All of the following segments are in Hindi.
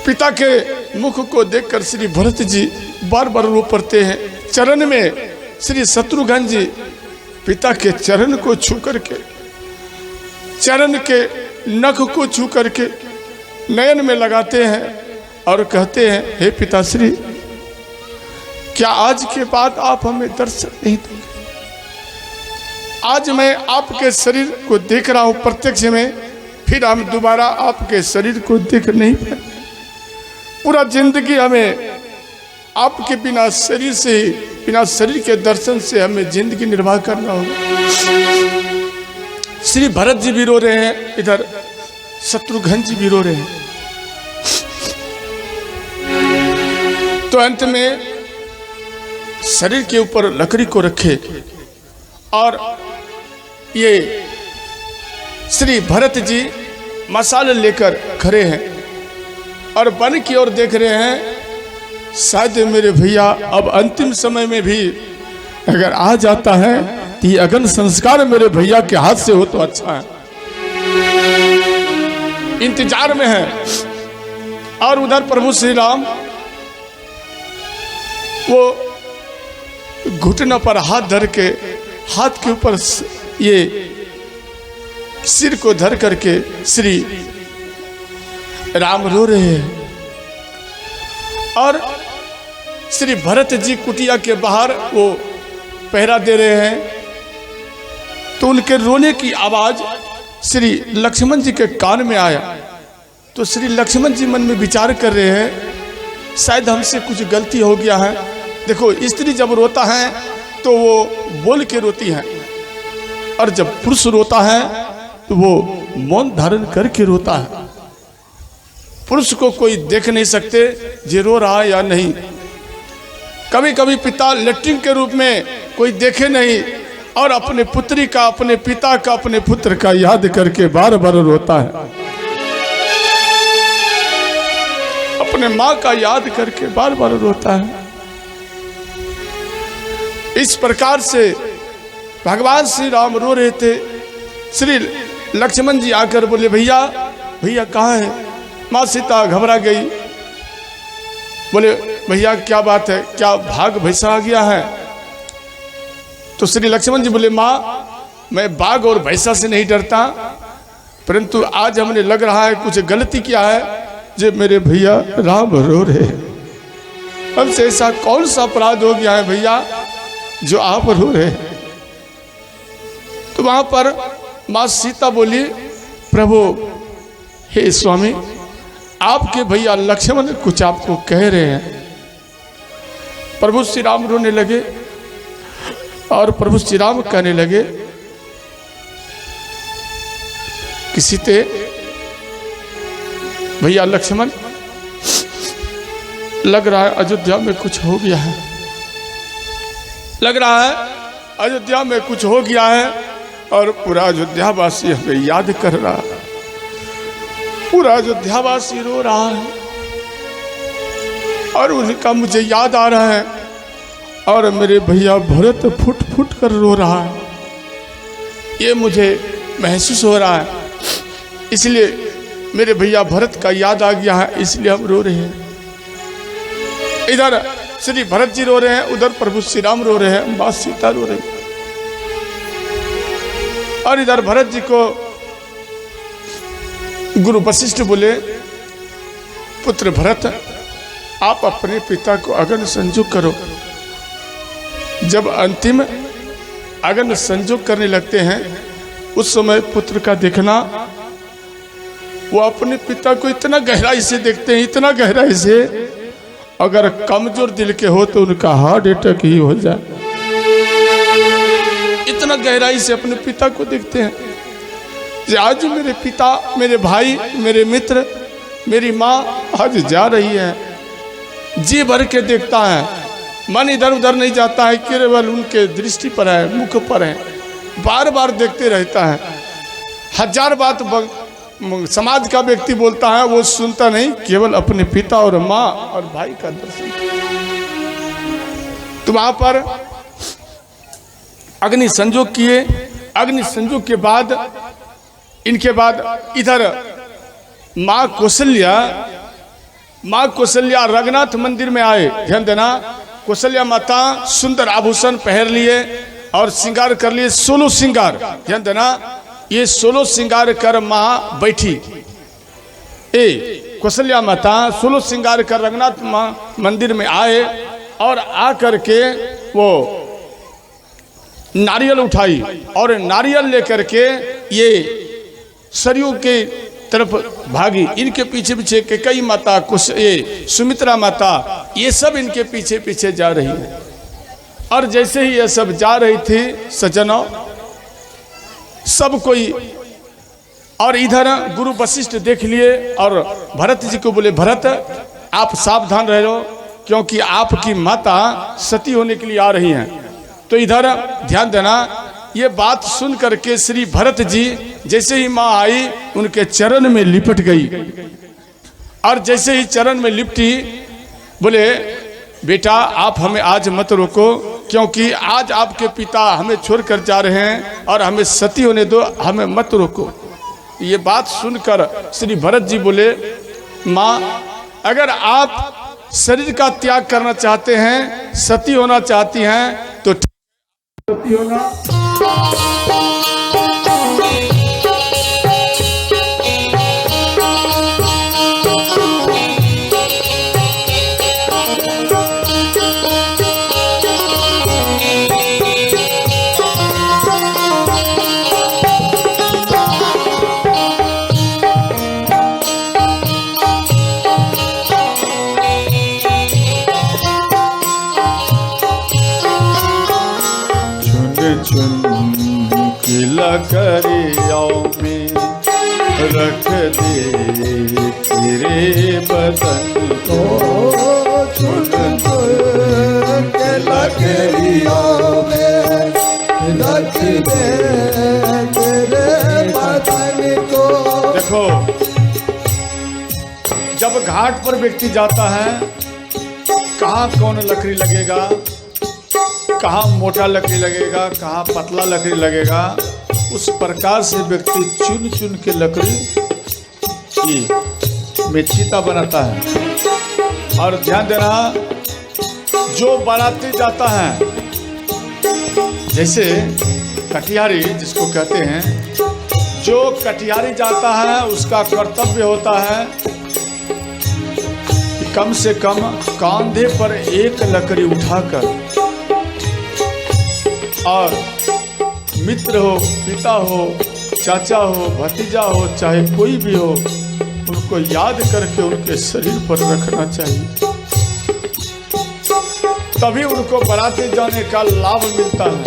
पिता के मुख को देखकर श्री भरत जी बार बार रो पड़ते हैं। चरण में श्री शत्रुघ्न जी पिता के चरण को छू करके, चरण के नख को छू करके नयन में लगाते हैं और कहते हैं, हे पिताश्री, क्या आज के बाद आप हमें दर्शन नहीं देंगे? आज मैं आपके शरीर को देख रहा हूं प्रत्यक्ष में, फिर हम दोबारा आपके शरीर को देख नहीं पाए। पूरा जिंदगी हमें आपके बिना शरीर से ही, बिना शरीर के दर्शन से हमें जिंदगी निर्वाह करना होगा। श्री भरत जी भी रो रहे हैं, इधर शत्रुघ्न जी भी रो रहे हैं। तो अंत में शरीर के ऊपर लकड़ी को रखे और ये श्री भरत जी मसाले लेकर खड़े हैं और वन की ओर देख रहे हैं। शायद मेरे भैया अब अंतिम समय में भी अगर आ जाता है तो ये अग्नि संस्कार मेरे भैया के हाथ से हो तो अच्छा है। इंतजार में है। और उधर प्रभु श्री राम वो घुटनों पर हाथ धर के, हाथ के ऊपर ये सिर को धर करके श्री राम रो रहे हैं और श्री भरत जी कुटिया के बाहर वो पहरा दे रहे हैं। तो उनके रोने की आवाज श्री लक्ष्मण जी के कान में आया। तो श्री लक्ष्मण जी मन में विचार कर रहे हैं, शायद हमसे कुछ गलती हो गया है। देखो, स्त्री जब रोता है तो वो बोल के रोती है, और जब पुरुष रोता है तो वो मौन धारण करके रोता है। पुरुष को कोई देख नहीं सकते जे रो रहा है या नहीं। कभी कभी पिता लेटरिन के रूप में कोई देखे नहीं और अपने पुत्री का, अपने पिता का, अपने पुत्र का याद करके बार बार रोता है। अपने माँ का याद करके बार बार रोता है। इस प्रकार से भगवान श्री राम रो रहे थे। श्री लक्ष्मण जी आकर बोले, भैया भैया कहाँ है? माँ सीता घबरा गई। बोले, भैया क्या बात है, क्या भाग भैंसा आ गया है? तो श्री लक्ष्मण जी बोले, माँ मैं बाघ और भैंसा से नहीं डरता, परंतु आज हमने लग रहा है कुछ गलती किया है जो मेरे भैया राम रो रहे हैं। हमसे ऐसा कौन सा अपराध हो गया है भैया जो आप रो रहे हैं? तो वहां पर माँ सीता बोली, प्रभु हे स्वामी, आपके भैया लक्ष्मण कुछ आपको कह रहे हैं। प्रभु श्री राम रोने लगे और प्रभु श्री राम कहने लगे कि सीते, भैया लक्ष्मण, लग रहा है अयोध्या में कुछ हो गया है। लग रहा है अयोध्या में कुछ हो गया है और पूरा अयोध्यावासी हमें याद कर रहा है। पूरा अयोध्यावासी रो रहा है और उनका मुझे याद आ रहा है और मेरे भैया भरत फुट फुट कर रो रहा है। ये मुझे महसूस हो रहा है, इसलिए मेरे भैया भरत का याद आ गया है, इसलिए हम रो रहे हैं। इधर श्री भरत जी रो रहे हैं, उधर प्रभु श्री राम रो रहे हैं, माँ सीता रो रही। और इधर भरत जी को गुरु वशिष्ठ बोले, पुत्र भरत, आप अपने पिता को अग्नि संयोग करो। जब अंतिम अग्नि संयोग करने लगते हैं उस समय पुत्र का देखना, वो अपने पिता को इतना गहराई से देखते हैं, इतना गहराई से, अगर कमजोर दिल के हो तो उनका हार्ट अटैक ही हो जाए। इतना गहराई से अपने पिता को देखते हैं। आज मेरे पिता, मेरे भाई, मेरे मित्र, मेरी माँ आज जा रही है, जी भर के देखता है, मन इधर उधर नहीं जाता है, केवल उनके दृष्टि पर है, मुख पर है, बार बार देखते रहता है। हजार बात समाज का व्यक्ति बोलता है, वो सुनता नहीं, केवल अपने पिता और माँ और भाई का दर्शन। तो वहां पर अग्नि संयोग किए। अग्नि संयोग के बाद, इनके बाद इधर माँ कौशल्या माँ कौशल्या रघुनाथ मंदिर में आए, ध्यान देना, कौशल्या माता सुंदर आभूषण पहन लिए और श्रृंगार कर लिए, 16 श्रृंगार, ध्यान देना, ये 16 श्रृंगार कर माँ बैठी। कौशल्या माता 16 श्रृंगार कर रघुनाथ मंदिर में आए और आकर के वो नारियल उठाई और नारियल लेकर के ये सरयू के तरफ भागी। इनके पीछे पीछे कैकेयी माता, ये सुमित्रा माता, ये सब इनके पीछे पीछे जा रही है। और जैसे ही ये सब जा रही थी सज्जनों, सब कोई, और इधर गुरु वशिष्ठ देख लिए और भरत जी को बोले, भरत आप सावधान रहो क्योंकि आपकी माता सती होने के लिए आ रही हैं। तो इधर ध्यान देना, ये बात सुन करके श्री भरत जी जैसे ही माँ आई उनके चरण में लिपट गई और जैसे ही चरण में लिपटी बोले, बेटा आप हमें आज मत रोको क्योंकि आज आपके पिता हमें छोड़कर जा रहे हैं और हमें सती होने दो, हमें मत रोको। ये बात सुनकर श्री भरत जी बोले, माँ अगर आप शरीर का त्याग करना चाहते हैं, सती होना चाहती हैं तो सती होना। लकड़ियों में रख दे तेरे बदन को, चुन चुन के लकड़ियों में रख दे तेरे बदन को। देखो, जब घाट पर व्यक्ति जाता है, कहाँ कौन लकड़ी लगेगा, कहाँ मोटा लकड़ी लगेगा, कहाँ पतला लकड़ी लगेगा, उस प्रकार से व्यक्ति चुन चुन के लकड़ी में चीता बनाता है। और ध्यान देना, जो बनाते जाता है, जैसे कटियारी जिसको कहते हैं, जो कटियारी जाता है उसका कर्तव्य होता है कि कम से कम कांधे पर एक लकड़ी उठाकर, और मित्र हो, पिता हो, चाचा हो, भतीजा हो, चाहे कोई भी हो, उनको याद करके उनके शरीर पर रखना चाहिए, तभी उनको बनाते जाने का लाभ मिलता है।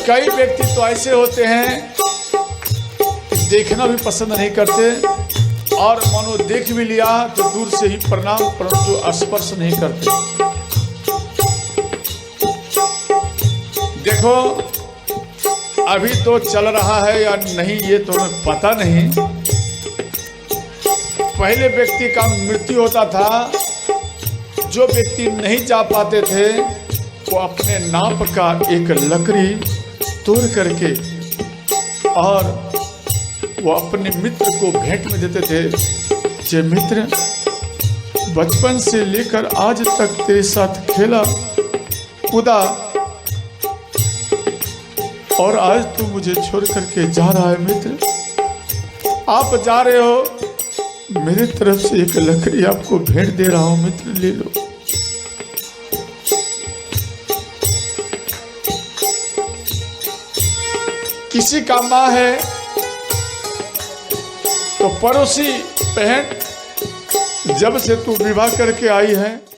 कई व्यक्ति तो ऐसे होते हैं देखना भी पसंद नहीं करते और मानो देख भी लिया तो दूर से ही प्रणाम, परंतु स्पर्श नहीं करते। देखो, अभी तो चल रहा है या नहीं ये तो हमें पता नहीं। पहले व्यक्ति का मृत्यु होता था, जो व्यक्ति नहीं जा पाते थे वो अपने नाप का एक लकड़ी तोड़ करके और वो अपने मित्र को भेंट में देते थे। जे मित्र बचपन से लेकर आज तक तेरे साथ खेला कूदा और आज तू मुझे छोड़ करके जा रहा है मित्र, आप जा रहे हो, मेरी तरफ से एक लकड़ी आपको भेंट दे रहा हूं मित्र, ले लो। किसी का माँ है तो पड़ोसी बहन, जब से तू विवाह करके आई है